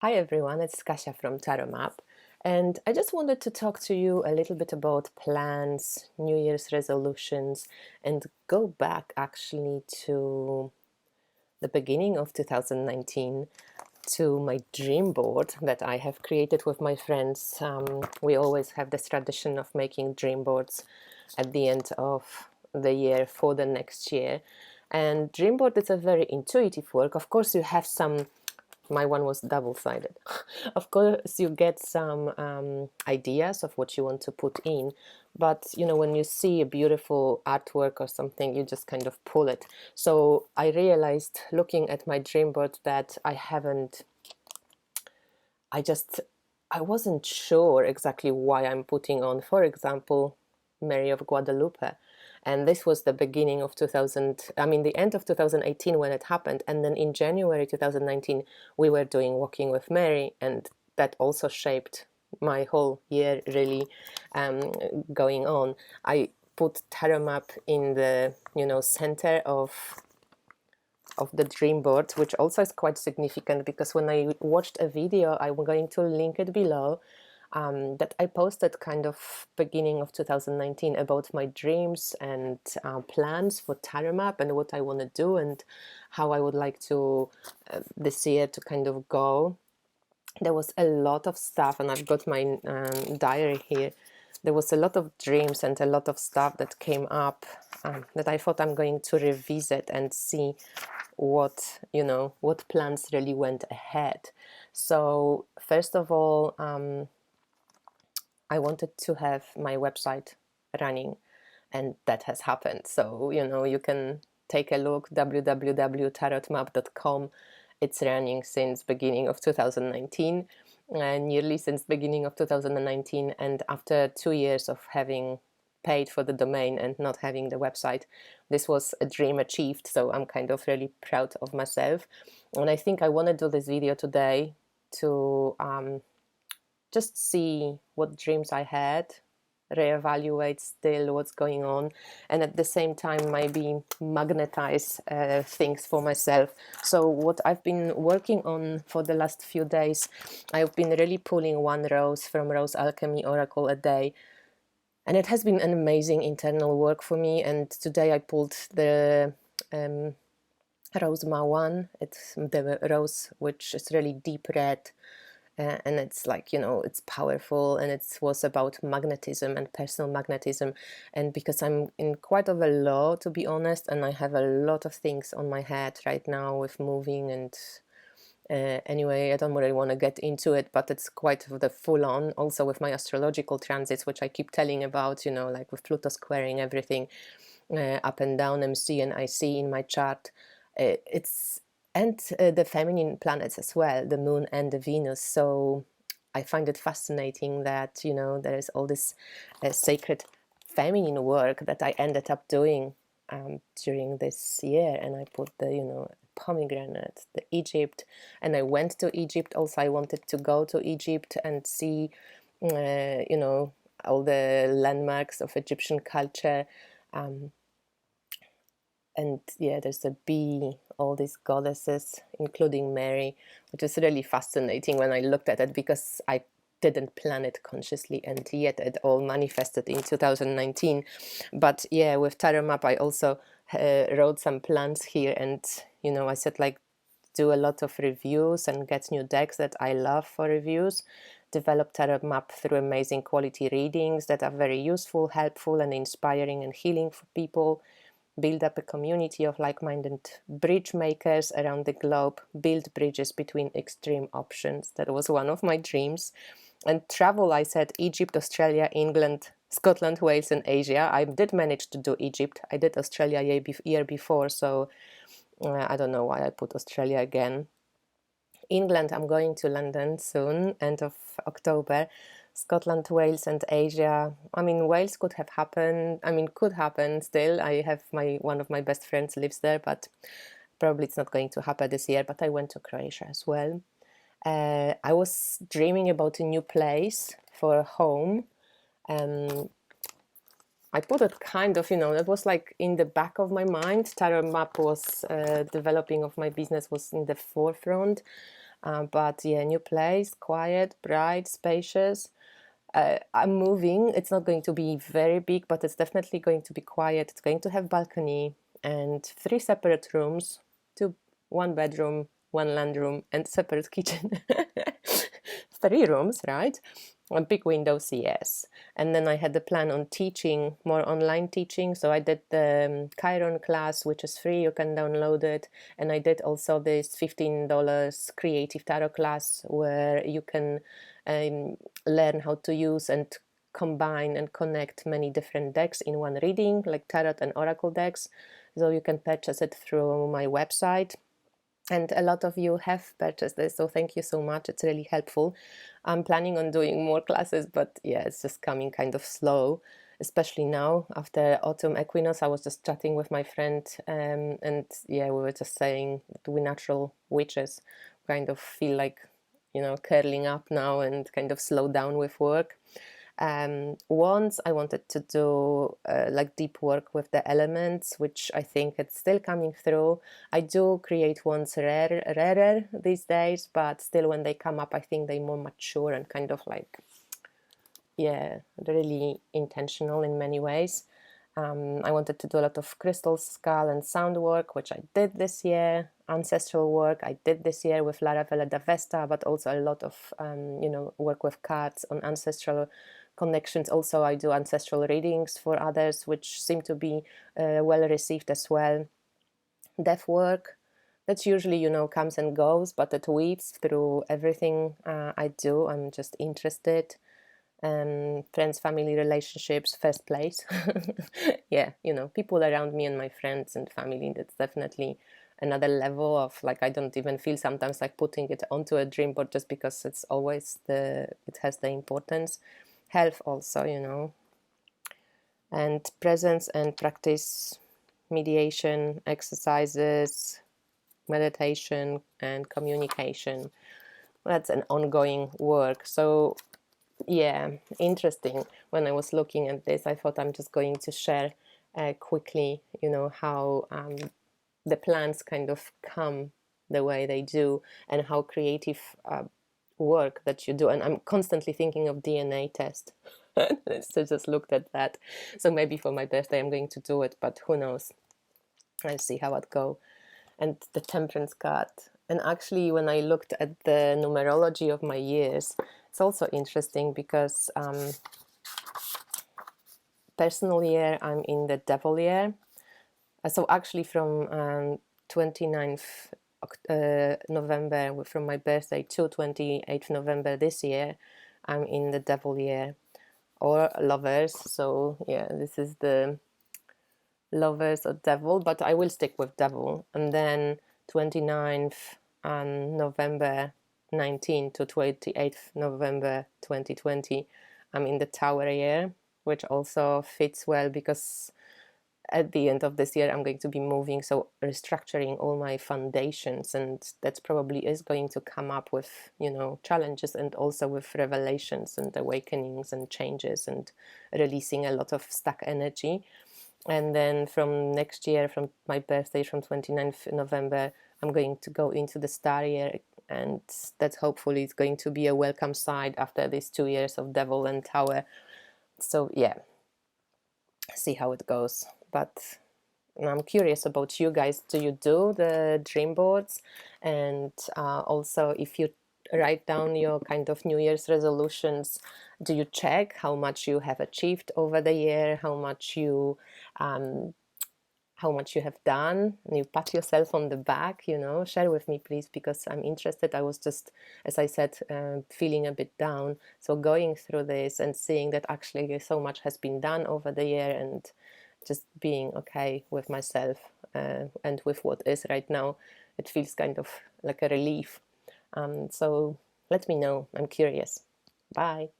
Hi everyone, it's Kasia from Tarot Map, and I just wanted to talk to you a little bit about plans, New Year's resolutions, and go back actually to the beginning of 2019 to my dream board that I have created with my friends. We always have this tradition of making dream boards at the end of the year for the next year. And dream board is a very intuitive work. Of course, you have some. My one was double-sided. Of course, you get some ideas of what you want to put in, but when you see a beautiful artwork or something, you just kind of pull it. So I realized, looking at my dream board, that I wasn't sure exactly why I'm putting on, for example, Mary of Guadalupe. And this was the beginning of the end of 2018 when it happened. And then in January 2019, we were doing Walking with Mary, and that also shaped my whole year, really, going on. I put Tarot Map in the, center of the dream board, which also is quite significant because when I watched a video, I'm going to link it below, that I posted kind of beginning of 2019 about my dreams and plans for Tarot Map and what I want to do and how I would like to this year to kind of go. There was a lot of stuff, and I've got my diary here. There was a lot of dreams and a lot of stuff that came up that I thought I'm going to revisit and see what plans really went ahead. So first of all, I wanted to have my website running, and that has happened. So you can take a look, www.tarotmap.com. It's running since beginning of 2019, nearly since beginning of 2019, and after 2 years of having paid for the domain and not having the website, this was a dream achieved. So I'm kind of really proud of myself, and I think I want to do this video today to just see what dreams I had, reevaluate still what's going on, and at the same time maybe magnetize things for myself. So what I've been working on for the last few days, I've been really pulling one rose from Rose Alchemy Oracle a day, and it has been an amazing internal work for me. And today I pulled the Rose Mawan. It's the rose which is really deep red, and it's like, it's powerful, and it was about magnetism and personal magnetism. And because I'm in quite of a low, to be honest, and I have a lot of things on my head right now with moving, and anyway, I don't really want to get into it, but it's quite the full-on, also with my astrological transits, which I keep telling about, like with Pluto squaring everything, up and down MC and IC in my chart. And the feminine planets as well, the moon and the Venus. So I find it fascinating that, there is all this sacred feminine work that I ended up doing during this year. And I put the, pomegranate, the Egypt, and I went to Egypt. Also, I wanted to go to Egypt and see, all the landmarks of Egyptian culture. And yeah, there's a bee, all these goddesses, including Mary, which is really fascinating when I looked at it, because I didn't plan it consciously, and yet it all manifested in 2019. But yeah, with Tarot Map, I also wrote some plans here, and I said, like, do a lot of reviews and get new decks that I love for reviews, develop Tarot Map through amazing quality readings that are very useful, helpful, and inspiring and healing for people, build up a community of like-minded bridge makers around the globe, build bridges between extreme options. That was one of my dreams. And travel, I said Egypt, Australia, England, Scotland, Wales, and Asia. I did manage to do Egypt. I did Australia year before, so I don't know why I put Australia again. England, I'm going to London soon, end of October. Scotland, Wales, and Asia. I mean, Wales could have happened. I mean, could happen still. I have one of my best friends lives there, but probably it's not going to happen this year. But I went to Croatia as well. I was dreaming about a new place for a home. I put it kind of, it was like in the back of my mind. Tarot Map was developing of my business was in the forefront. But yeah, new place, quiet, bright, spacious. I'm moving. It's not going to be very big, but it's definitely going to be quiet. It's going to have balcony and 3 separate rooms, 1 bedroom, 1 landroom, and separate kitchen. 3 rooms, right? Big windows, yes. And then I had the plan on teaching, more online teaching. So I did the Chiron class, which is free. You can download it. And I did also this $15 creative tarot class where you can learn how to use and combine and connect many different decks in one reading, like tarot and oracle decks. So you can purchase it through my website. And a lot of you have purchased this, so thank you so much. It's really helpful. I'm planning on doing more classes, but yeah, it's just coming kind of slow, especially now after autumn equinox. I was just chatting with my friend, and yeah, we were just saying that we natural witches kind of feel like, curling up now and kind of slow down with work. Once I wanted to do like deep work with the elements, which I think it's still coming through. I do create ones rarer these days, but still when they come up, I think they're more mature and kind of like, yeah, really intentional in many ways. I wanted to do a lot of crystal skull and sound work, which I did this year. Ancestral work I did this year with Lara Vela da Vesta, but also a lot of work with cards on ancestral connections. Also, I do ancestral readings for others, which seem to be well received as well. Death work, that usually comes and goes, but it weaves through everything I do. I'm just interested. Friends, family, relationships, first place. Yeah, people around me and my friends and family, that's definitely another level of, like, I don't even feel sometimes like putting it onto a dream board, just because it's always it has the importance. Health also, and presence and practice, mediation, exercises, meditation, and communication. That's an ongoing work. So yeah, interesting. When I was looking at this, I thought I'm just going to share quickly, how the plants kind of come the way they do, and how creative work that you do. And I'm constantly thinking of DNA test. So just looked at that. So maybe for my birthday I'm going to do it, but who knows? I'll see how it go. And the temperance card. And actually, when I looked at the numerology of my years, it's also interesting because personal year, I'm in the devil year. So actually from 29th November, from my birthday to 28th November this year, I'm in the devil year, or lovers. So yeah, this is the lovers or devil, but I will stick with devil. And then 29th November 19 to 28th November 2020, I'm in the tower year, which also fits well because at the end of this year I'm going to be moving, so restructuring all my foundations, and that probably is going to come up with challenges, and also with revelations and awakenings and changes, and releasing a lot of stuck energy. And then from next year, from my birthday, from 29th November, I'm going to go into the star year, and that hopefully is going to be a welcome side after these 2 years of devil and tower. So yeah, see how it goes. But I'm curious about you guys. Do you do the dream boards? And also, if you write down your kind of New Year's resolutions, do you check how much you have achieved over the year, how much you have done, and you pat yourself on the back? Share with me, please, because I'm interested. I was just, as I said, feeling a bit down, so going through this and seeing that actually so much has been done over the year, and just being okay with myself and with what is right now, it feels kind of like a relief. So let me know. I'm curious. Bye.